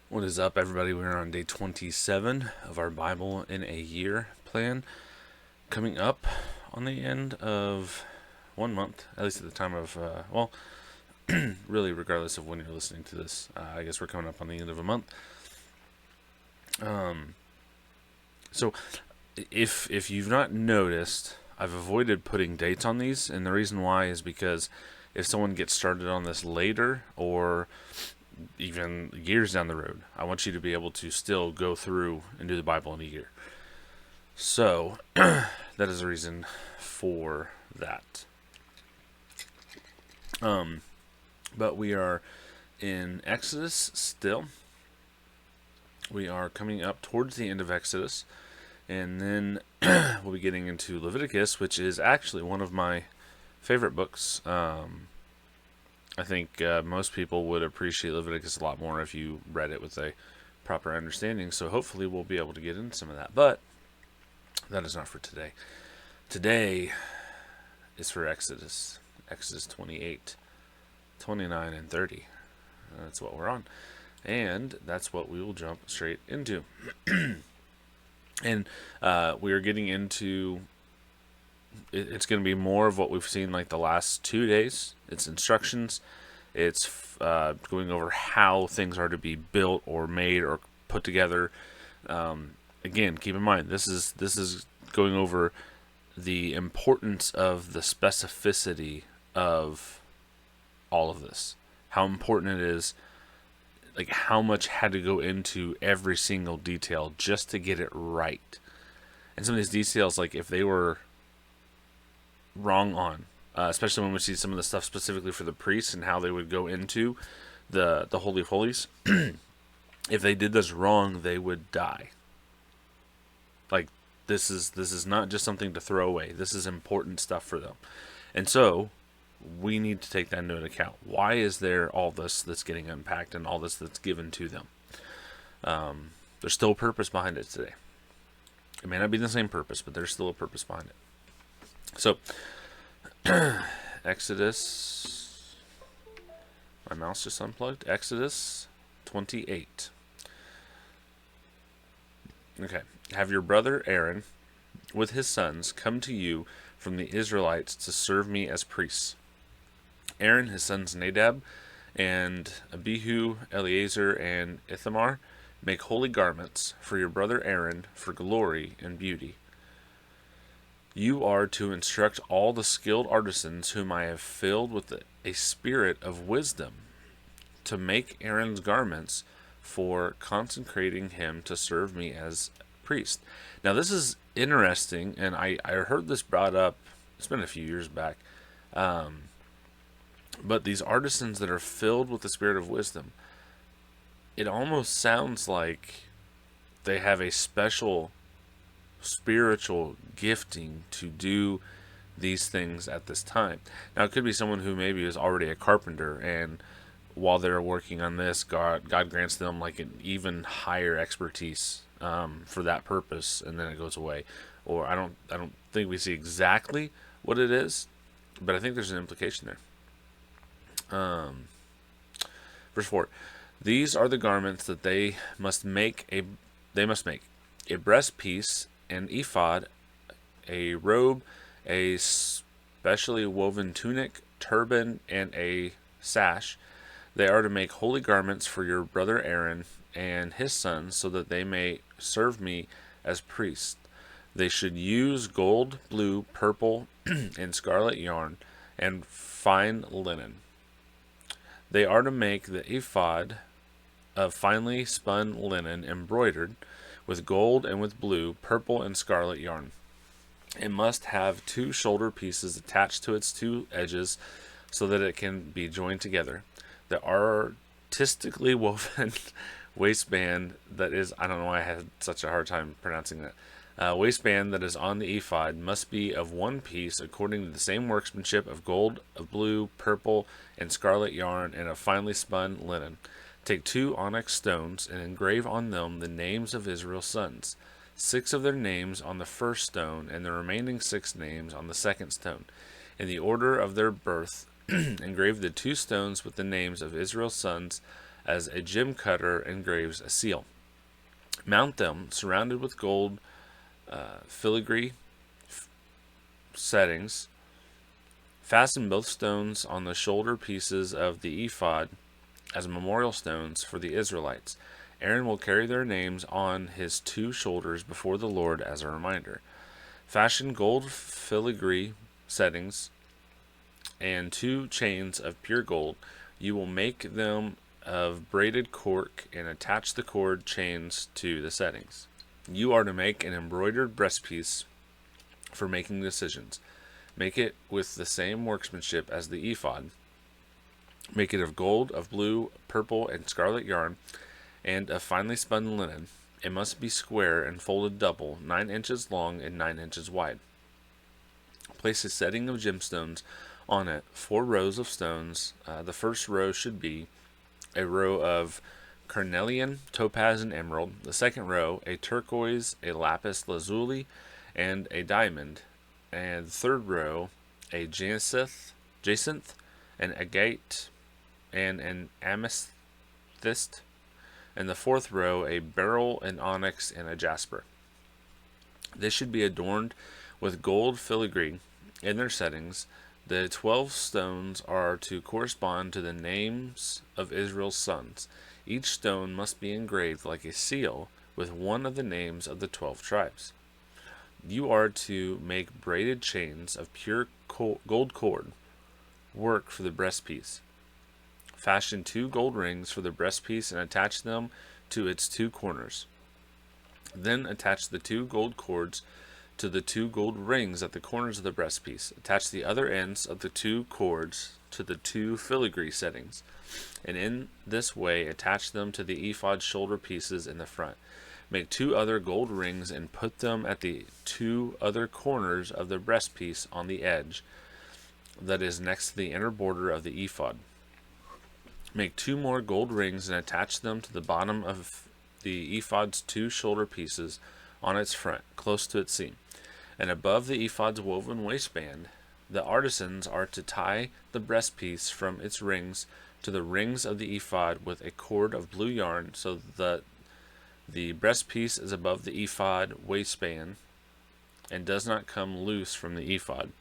What is up, everybody? We're on day 27 of our Bible in a Year plan, coming up on the end of 1 month, at least at the time of, really, regardless of when you're listening to this. I guess we're coming up on the end of a month. So, if you've not noticed, I've avoided putting dates on these, and the reason why is because if someone gets started on this later, or even years down the road, I want you to be able to still go through and do the Bible in a year. So that is the reason for that. But we are in Exodus still. We are coming up towards the end of Exodus, and then we'll be getting into Leviticus, which is actually one of my favorite books. I think most people would appreciate Leviticus a lot more if you read it with a proper understanding. So hopefully we'll be able to get into some of that. But that is not for today. Today is for Exodus. Exodus 28, 29, and 30. That's what we're on. And that's what we will jump straight into. And we are getting into... It's going to be more of what we've seen like the last 2 days. It's instructions. It's going over how things are to be built or made or put together. Again, keep in mind this is going over the importance of the specificity of all of this. How important it is, like how much had to go into every single detail just to get it right. And some of these details, like if they were wrong on, especially when we see some of the stuff specifically for the priests and how they would go into the Holy of Holies. If they did this wrong, they would die. Like this is not just something to throw away. This is important stuff for them. And so we need to take that into account. Why is there all this that's getting unpacked and all this that's given to them? There's still a purpose behind it today. It may not be the same purpose, but there's still a purpose behind it. So, Exodus, my mouse just unplugged, Exodus 28. Okay, have your brother Aaron with his sons come to you from the Israelites to serve me as priests. Aaron, his sons Nadab, and Abihu, Eleazar, and Ithamar make holy garments for your brother Aaron for glory and beauty. You are to instruct all the skilled artisans whom I have filled with a spirit of wisdom to make Aaron's garments for consecrating him to serve me as priest. Now this is interesting, and I heard this brought up, it's been a few years back, but these artisans that are filled with the spirit of wisdom, it almost sounds like they have a special spiritual gifting to do these things at this time. Now it could be someone who maybe is already a carpenter, and while they're working on this, God grants them like an even higher expertise for that purpose, and then it goes away. Or I don't think we see exactly what it is, but I think there's an implication there. Verse 4. These are the garments that they must make a breastpiece, an ephod, a robe, a specially woven tunic, turban, and a sash. They are to make holy garments for your brother Aaron and his sons, so that they may serve me as priests. They should use gold, blue, purple, and scarlet yarn, and fine linen. They are to make the ephod of finely spun linen embroidered with gold and with blue, purple, and scarlet yarn. It must have 2 shoulder pieces attached to its 2 edges so that it can be joined together. The artistically woven waistband that is, I don't know why I had such a hard time pronouncing that, waistband that is on the ephod must be of 1 piece according to the same workmanship of gold, of blue, purple, and scarlet yarn, and of finely spun linen. Take 2 onyx stones and engrave on them the names of Israel's sons, 6 of their names on the first stone, and the remaining 6 names on the second stone. In the order of their birth, engrave the 2 stones with the names of Israel's sons as a gem cutter engraves a seal. Mount them, surrounded with gold filigree settings. Fasten both stones on the shoulder pieces of the ephod as memorial stones for the Israelites. Aaron will carry their names on his two shoulders before the Lord as a reminder. Fashion gold filigree settings and 2 chains of pure gold. You will make them of braided cork and attach the cord chains to the settings. You are to make an embroidered breastpiece for making decisions. Make it with the same workmanship as the ephod. Make it of gold, of blue, purple, and scarlet yarn, and of finely spun linen. It must be square and folded double, 9 inches long and 9 inches wide. Place a setting of gemstones on it, 4 rows of stones. The first row should be a row of carnelian, topaz, and emerald. The second row, a turquoise, a lapis lazuli, and a diamond. And the third row, a jacinth, an agate, and an amethyst. And the fourth row, a beryl, an onyx, and a jasper. They should be adorned with gold filigree in their settings. The 12 stones are to correspond to the names of Israel's sons. Each stone must be engraved like a seal with one of the names of the 12 tribes. You are to make braided chains of pure gold cord work for the breastpiece. Fashion 2 gold rings for the breastpiece and attach them to its 2 corners. Then attach the 2 gold cords to the 2 gold rings at the corners of the breastpiece. Attach the other ends of the 2 cords to the 2 filigree settings, and in this way attach them to the ephod shoulder pieces in the front. Make 2 other gold rings and put them at the 2 other corners of the breastpiece on the edge that is next to the inner border of the ephod. Make 2 more gold rings and attach them to the bottom of the ephod's 2 shoulder pieces on its front, close to its seam. And above the ephod's woven waistband, the artisans are to tie the breastpiece from its rings to the rings of the ephod with a cord of blue yarn, so that the breastpiece is above the ephod waistband and does not come loose from the ephod.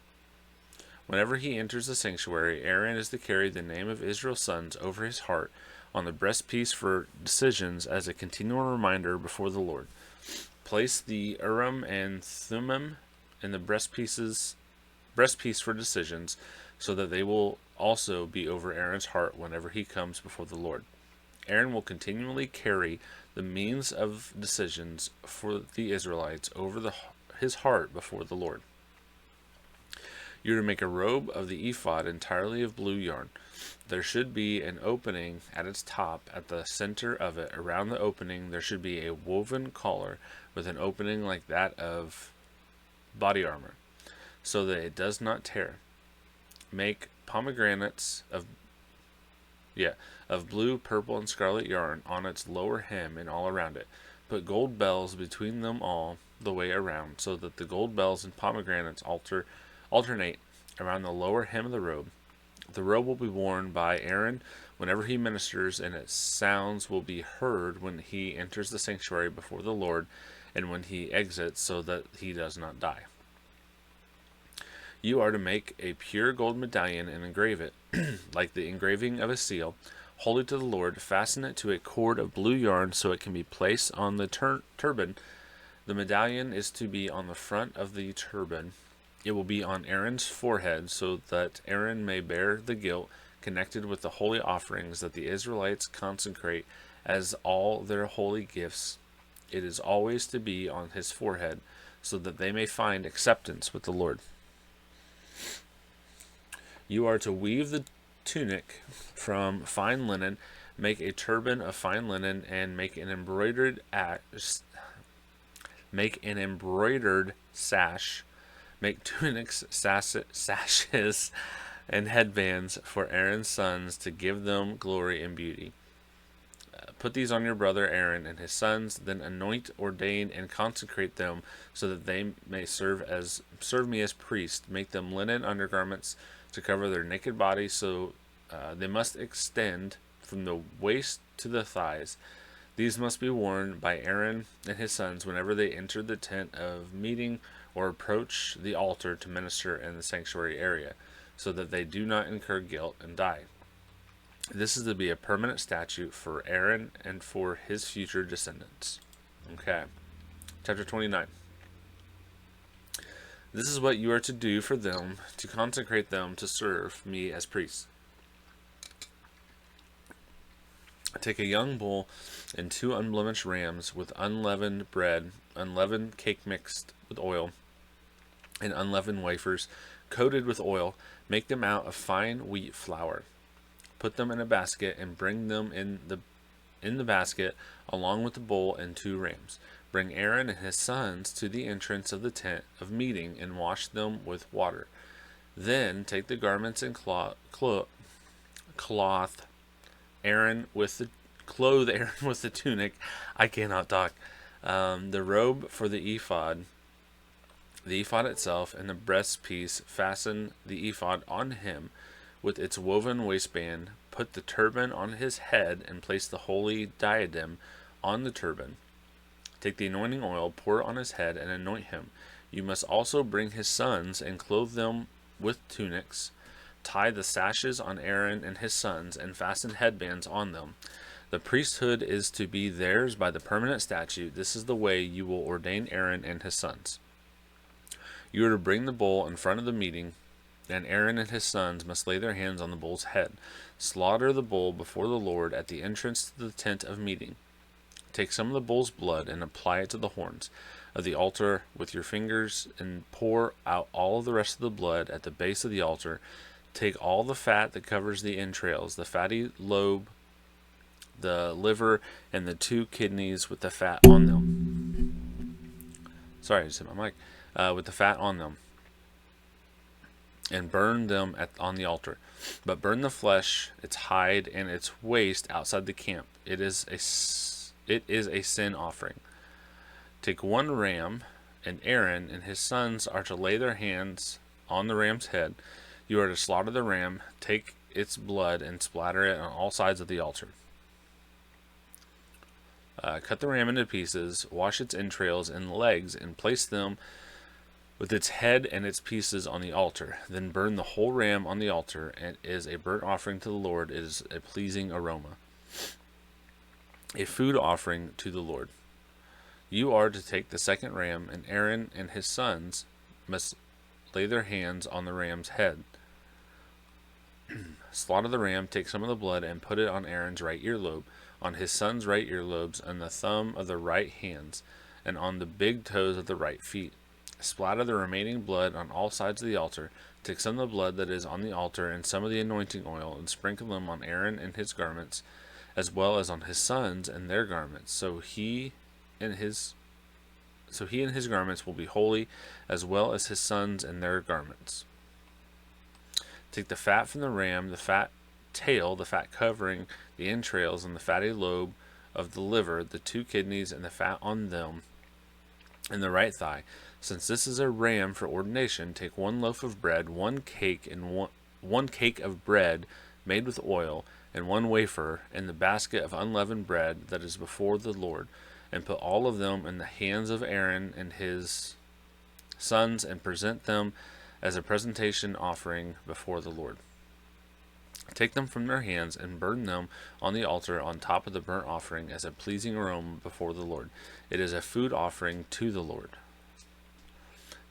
Whenever he enters the sanctuary, Aaron is to carry the name of Israel's sons over his heart on the breastpiece for decisions as a continual reminder before the Lord. Place the Urim and Thummim in the breastpiece for decisions, so that they will also be over Aaron's heart whenever he comes before the Lord. Aaron will continually carry the means of decisions for the Israelites over his heart before the Lord. You are to make a robe of the ephod entirely of blue yarn. There should be an opening at its top at the center of it. Around the opening there should be a woven collar with an opening like that of body armor, so that it does not tear. Make pomegranates of blue, purple, and scarlet yarn on its lower hem and all around it. Put gold bells between them all the way around, so that the gold bells and pomegranates alternate around the lower hem of the robe. The robe will be worn by Aaron whenever he ministers, and its sounds will be heard when he enters the sanctuary before the Lord and when he exits, so that he does not die. You are to make a pure gold medallion and engrave it, like the engraving of a seal, holy to the Lord. Fasten it to a cord of blue yarn so it can be placed on the turban. The medallion is to be on the front of the turban. It will be on Aaron's forehead, so that Aaron may bear the guilt connected with the holy offerings that the Israelites consecrate as all their holy gifts. It is always to be on his forehead, so that they may find acceptance with the Lord. You are to weave the tunic from fine linen, make a turban of fine linen, and make an embroidered sash. Make tunics, sashes, and headbands for Aaron's sons to give them glory and beauty. Put these on your brother Aaron and his sons, then anoint, ordain, and consecrate them, so that they may serve me as priests. Make them linen undergarments to cover their naked bodies, so they must extend from the waist to the thighs. These must be worn by Aaron and his sons whenever they enter the tent of meeting or approach the altar to minister in the sanctuary area, so that they do not incur guilt and die. This is to be a permanent statute for Aaron and for his future descendants. Okay. Chapter 29. This is what you are to do for them, to consecrate them to serve me as priests. Take a young bull and 2 unblemished rams with unleavened bread, unleavened cake mixed with oil, and unleavened wafers coated with oil. Make them out of fine wheat flour. Put them in a basket and bring them in the basket along with the bull and 2 rams. Bring Aaron and his sons to the entrance of the tent of meeting and wash them with water. Then take the garments and cloth Aaron with the clothe Aaron with the tunic. I cannot talk. The robe for the ephod itself, and the breastpiece. Fasten the ephod on him with its woven waistband. Put the turban on his head and place the holy diadem on the turban. Take the anointing oil, pour it on his head, and anoint him. You must also bring his sons and clothe them with tunics. Tie the sashes on Aaron and his sons, and fasten headbands on them. The priesthood is to be theirs by the permanent statute. This is the way you will ordain Aaron and his sons. You are to bring the bull in front of the meeting, and Aaron and his sons must lay their hands on the bull's head. Slaughter the bull before the Lord at the entrance to the tent of meeting. Take some of the bull's blood and apply it to the horns of the altar with your fingers, and pour out all of the rest of the blood at the base of the altar. Take all the fat that covers the entrails, the fatty lobe, the liver, and the 2 kidneys with the fat on them. Sorry, I just hit my mic. With the fat on them, and burn them on the altar. But burn the flesh, its hide, and its waste outside the camp. It is a sin offering. Take 1 ram, and Aaron and his sons are to lay their hands on the ram's head. You are to slaughter the ram, take its blood, and splatter it on all sides of the altar. Cut the ram into pieces, wash its entrails and legs, and place them with its head and its pieces on the altar. Then burn the whole ram on the altar. It is a burnt offering to the Lord. It is a pleasing aroma, a food offering to the Lord. You are to take the second ram, and Aaron and his sons must lay their hands on the ram's head. Slaughter the ram, take some of the blood, and put it on Aaron's right earlobe, on his son's right earlobes, and the thumb of the right hands, and on the big toes of the right feet. Splatter the remaining blood on all sides of the altar. Take some of the blood that is on the altar and some of the anointing oil, and sprinkle them on Aaron and his garments, as well as on his sons and their garments. So he and his garments will be holy, as well as his sons and their garments. Take the fat from the ram, the fat tail, the fat covering, the entrails, and the fatty lobe of the liver, the 2 kidneys, and the fat on them, and the right thigh. Since this is a ram for ordination, take 1 loaf of bread, 1 cake, and one cake of bread made with oil, and 1 wafer, in the basket of unleavened bread that is before the Lord, and put all of them in the hands of Aaron and his sons, and present them as a presentation offering before the Lord. Take them from their hands and burn them on the altar on top of the burnt offering as a pleasing aroma before the Lord. It is a food offering to the Lord.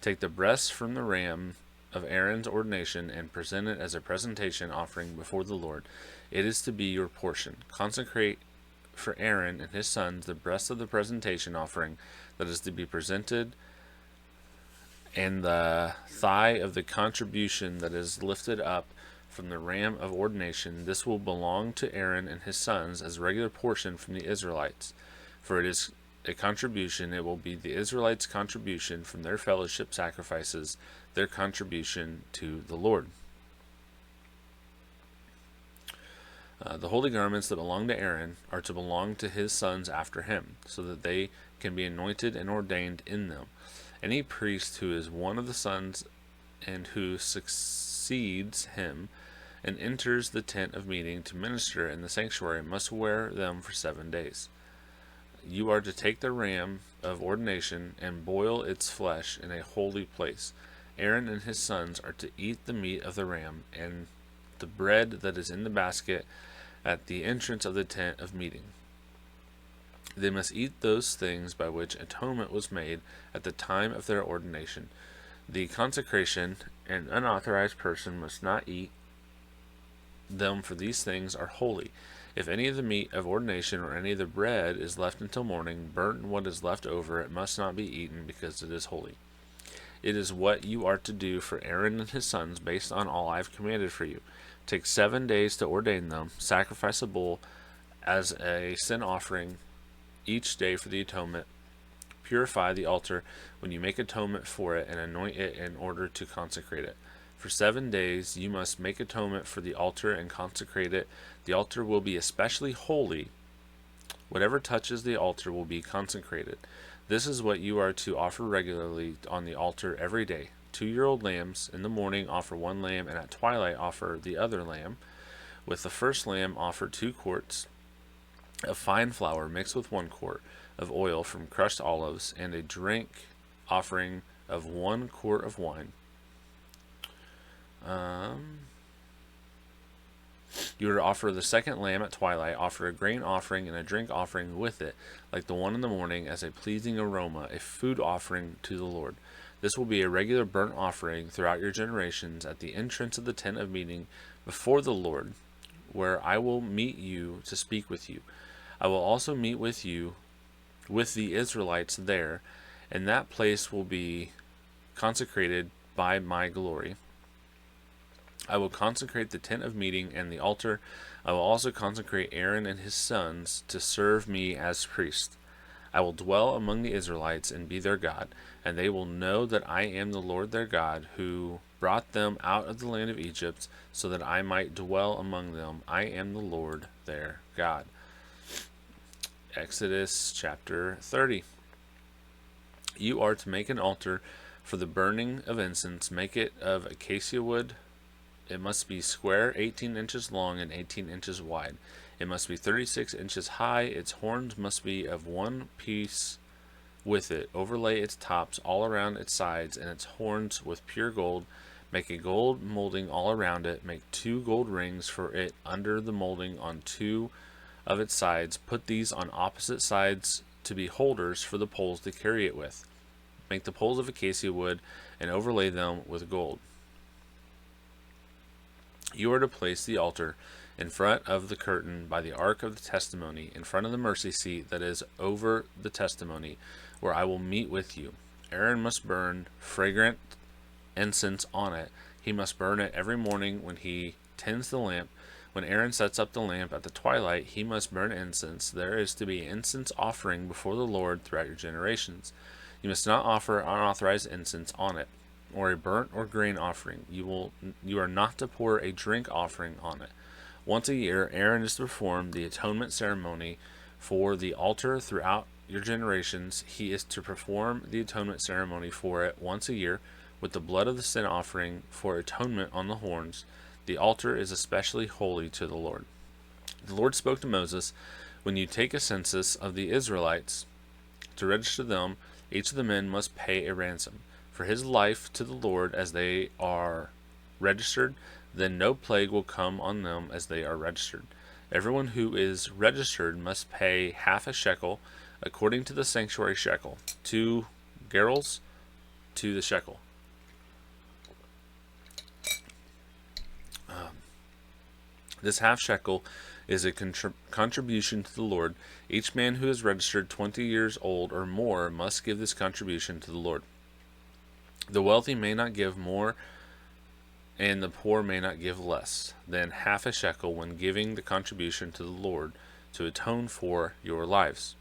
Take the breast from the ram of Aaron's ordination and present it as a presentation offering before the Lord. It is to be your portion. Consecrate for Aaron and his sons the breast of the presentation offering that is to be presented, and the thigh of the contribution that is lifted up from the ram of ordination. This will belong to Aaron and his sons as a regular portion from the Israelites. For it is a contribution, it will be the Israelites' contribution from their fellowship sacrifices, their contribution to the Lord. The holy garments that belong to Aaron are to belong to his sons after him, so that they can be anointed and ordained in them. Any priest who is one of the sons and who succeeds him and enters the tent of meeting to minister in the sanctuary must wear them for 7 days. You are to take the ram of ordination and boil its flesh in a holy place. Aaron and his sons are to eat the meat of the ram and the bread that is in the basket at the entrance of the tent of meeting. They must eat those things by which atonement was made at the time of their ordination. The consecration, an unauthorized person must not eat them, for these things are holy. If any of the meat of ordination or any of the bread is left until morning, burnt and what is left over, it must not be eaten, because it is holy. It is what you are to do for Aaron and his sons, based on all I have commanded for you. Take 7 days to ordain them. Sacrifice a bull as a sin offering each day for the atonement. Purify the altar when you make atonement for it, and anoint it in order to consecrate it. For 7 days you must make atonement for the altar and consecrate it. The altar will be especially holy. Whatever touches the altar will be consecrated. This is what you are to offer regularly on the altar every day. 2-year-old lambs. In the morning offer 1 lamb, and at twilight offer the other lamb. With the first lamb offer 2 quarts of fine flour mixed with 1 quart of oil from crushed olives, and a drink offering of 1 quart of wine. You are to offer the second lamb at twilight. Offer a grain offering and a drink offering with it, like the one in the morning, as a pleasing aroma, a food offering to the Lord. This will be a regular burnt offering throughout your generations at the entrance of the tent of meeting before the Lord, where I will meet you to speak with you. I will also meet with you, with the Israelites there, and that place will be consecrated by my glory. I will consecrate the tent of meeting and the altar. I will also consecrate Aaron and his sons to serve me as priests. I will dwell among the Israelites and be their God, and they will know that I am the Lord their God, who brought them out of the land of Egypt, so that I might dwell among them. I am the Lord their God. Exodus chapter 30. You are to make an altar for the burning of incense. Make it of acacia wood. It must be square, 18 inches long and 18 inches wide. It must be 36 inches high. Its horns must be of 1 piece with it. Overlay its tops all around its sides and its horns with pure gold. Make a gold molding all around it. Make 2 gold rings for it under the molding on 2 of its sides. Put these on opposite sides to be holders for the poles to carry it with. Make the poles of acacia wood and overlay them with gold. You are to place the altar in front of the curtain by the ark of the testimony, in front of the mercy seat that is over the testimony, where I will meet with you. Aaron must burn fragrant incense on it. He must burn it every morning when he tends the lamp. When Aaron sets up the lamp at the twilight, he must burn incense. There is to be incense offering before the Lord throughout your generations. You must not offer unauthorized incense on it, or a burnt or grain offering. You are not to pour a drink offering on it. Once a year, Aaron is to perform the atonement ceremony for the altar throughout your generations. He is to perform the atonement ceremony for it once a year with the blood of the sin offering for atonement on the horns. The altar is especially holy to the Lord. The Lord spoke to Moses, when you take a census of the Israelites to register them, each of the men must pay a ransom for his life to the Lord as they are registered. Then no plague will come on them as they are registered. Everyone who is registered must pay half a shekel according to the sanctuary shekel, 2 gerals to the shekel. This half shekel is a contribution to the Lord. Each man who is registered 20 years old or more must give this contribution to the Lord. The wealthy may not give more, and the poor may not give less than half a shekel when giving the contribution to the Lord to atone for your lives.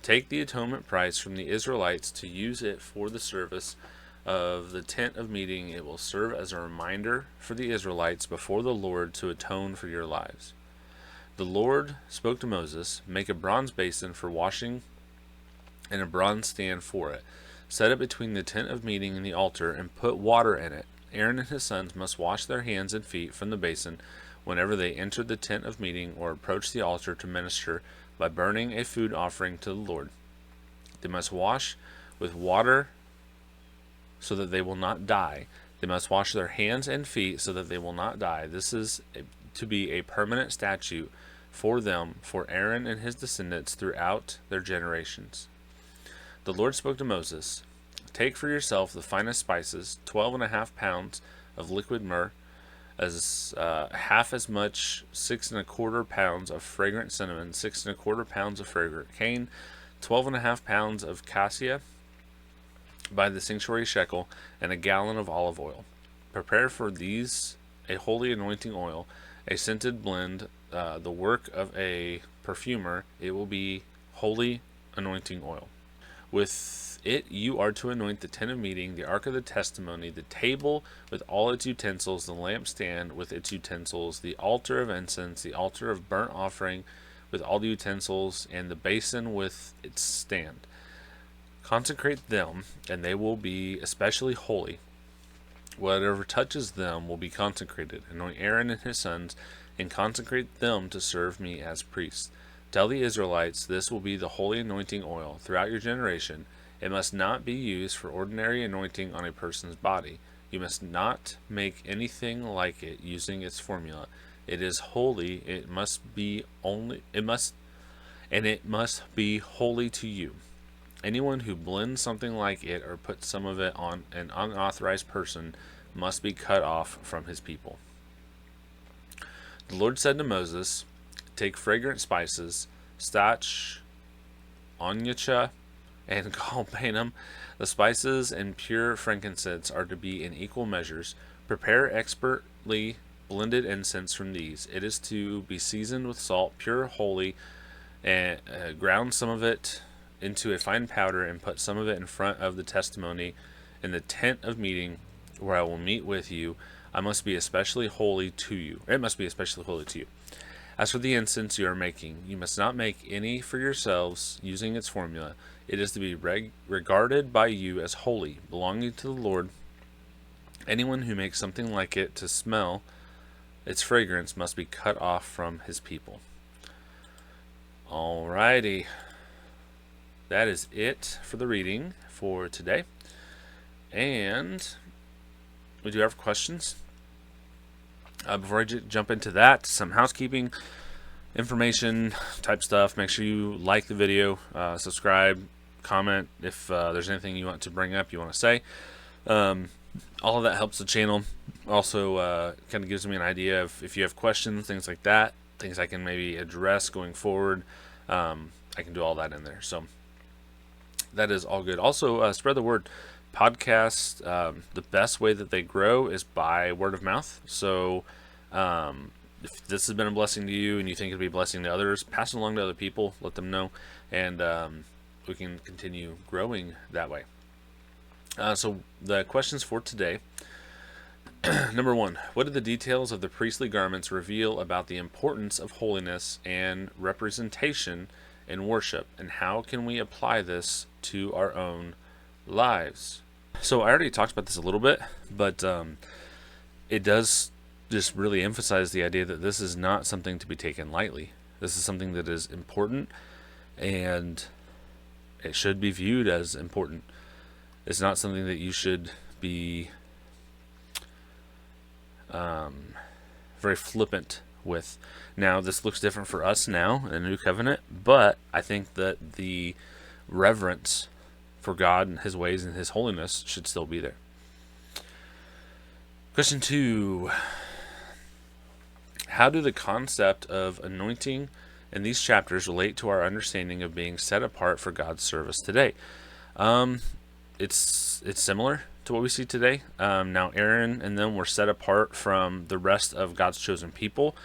Take the atonement price from the Israelites to use it for the service of the tent of meeting. It will serve as a reminder for the Israelites before the Lord to atone for your lives. The Lord spoke to Moses, make a bronze basin for washing and a bronze stand for it. Set it between the tent of meeting and the altar, and put water in it. Aaron and his sons must wash their hands and feet from the basin whenever they enter the tent of meeting or approach the altar to minister by burning a food offering to the Lord. They must wash with water so that they will not die. They must wash their hands and feet so that they will not die. This is to be a permanent statute for them, for Aaron and his descendants throughout their generations. The Lord spoke to Moses, "Take for yourself the finest spices, 12.5 pounds of liquid myrrh, as half as much, 6.25 pounds of fragrant cinnamon, 6.25 pounds of fragrant cane, 12.5 pounds of cassia by the sanctuary shekel, and a gallon of olive oil. Prepare for these a holy anointing oil, a scented blend, the work of a perfumer. It will be holy anointing oil. With it you are to anoint the tent of meeting, the ark of the testimony, the table with all its utensils, the lampstand with its utensils, the altar of incense, the altar of burnt offering with all the utensils, and the basin with its stand. Consecrate them, and they will be especially holy. Whatever touches them will be consecrated. Anoint Aaron and his sons, and consecrate them to serve me as priests. Tell the Israelites, this will be the holy anointing oil throughout your generation. It must not be used for ordinary anointing on a person's body. You must not make anything like it using its formula. It is holy. It must be holy to you. Anyone who blends something like it or puts some of it on an unauthorized person must be cut off from his people." The Lord said to Moses, "Take fragrant spices, stach, onycha, and galbanum. The spices and pure frankincense are to be in equal measures. Prepare expertly blended incense from these. It is to be seasoned with salt, pure, holy, and ground some of it into a fine powder, and put some of it in front of the testimony in the tent of meeting where I will meet with you. I must be especially holy to you. It must be especially holy to you. As for the incense you are making, you must not make any for yourselves using its formula. It is to be regarded by you as holy, belonging to the Lord. Anyone who makes something like it to smell its fragrance must be cut off from his people." Alrighty. That is it for the reading for today. And we do have questions. Before I jump into that, some housekeeping information type stuff. Make sure you like the video, subscribe, comment if there's anything you want to bring up, you want to say. All of that helps the channel. Also kind of gives me an idea of if you have questions, things like that, things I can maybe address going forward. I can do all that in there. So that is all good. Also, spread the word. Podcasts, the best way that they grow is by word of mouth. So if this has been a blessing to you and you think it'll be a blessing to others, pass it along to other people, let them know, and we can continue growing that way. So the questions for today. Number 1, what do the details of the priestly garments reveal about the importance of holiness and representation in worship, and how can we apply this to our own lives? So I already talked about this a little bit, but it does just really emphasize the idea that this is not something to be taken lightly. This is something that is important, and it should be viewed as important. It's not something that you should be very flippant with. Now, this looks different for us now in the New Covenant, but I think that the reverence for God and His ways and His holiness should still be there. Question 2. How do the concept of anointing in these chapters relate to our understanding of being set apart for God's service today? It's similar to what we see today. Now, Aaron and them were set apart from the rest of God's chosen people.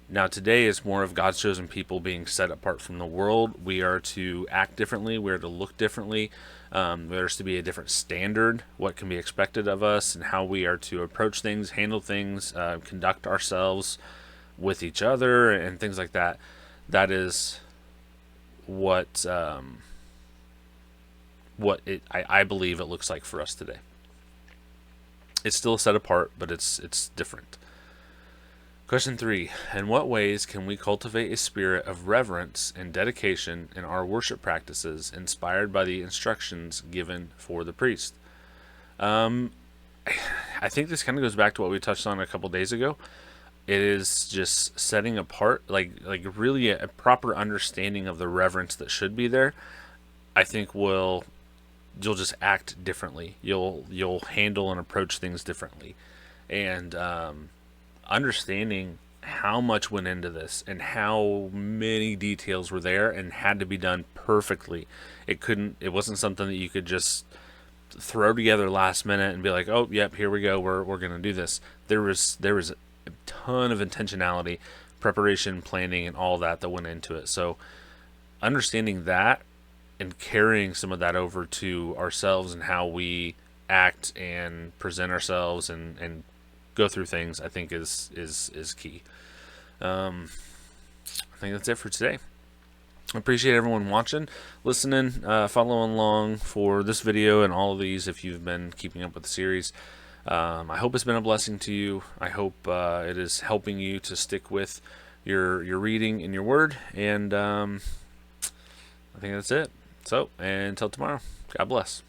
Now, today is more of God's chosen people being set apart from the world. We are to act differently. We are to look differently. There's to be a different standard, what can be expected of us, and how we are to approach things, handle things, conduct ourselves with each other, and things like that. That is what I believe it looks like for us today. It's still set apart, but it's different. Question 3. In what ways can we cultivate a spirit of reverence and dedication in our worship practices inspired by the instructions given for the priest? I think this kind of goes back to what we touched on a couple days ago. It is just setting apart, like really a proper understanding of the reverence that should be there. I think you'll just act differently. You'll handle and approach things differently, and understanding how much went into this and how many details were there and had to be done perfectly. It wasn't something that you could just throw together last minute and be like, oh yep, here we go, we're gonna do this. There was a ton of intentionality, preparation, planning, and all that went into it. So understanding that and carrying some of that over to ourselves and how we act and present ourselves and go through things, I think is key. I think that's it for today. I appreciate everyone watching, listening, following along for this video and all of these if you've been keeping up with the series. I hope it's been a blessing to you. I hope it is helping you to stick with your reading and your word. And I think that's it. So, until tomorrow, God bless.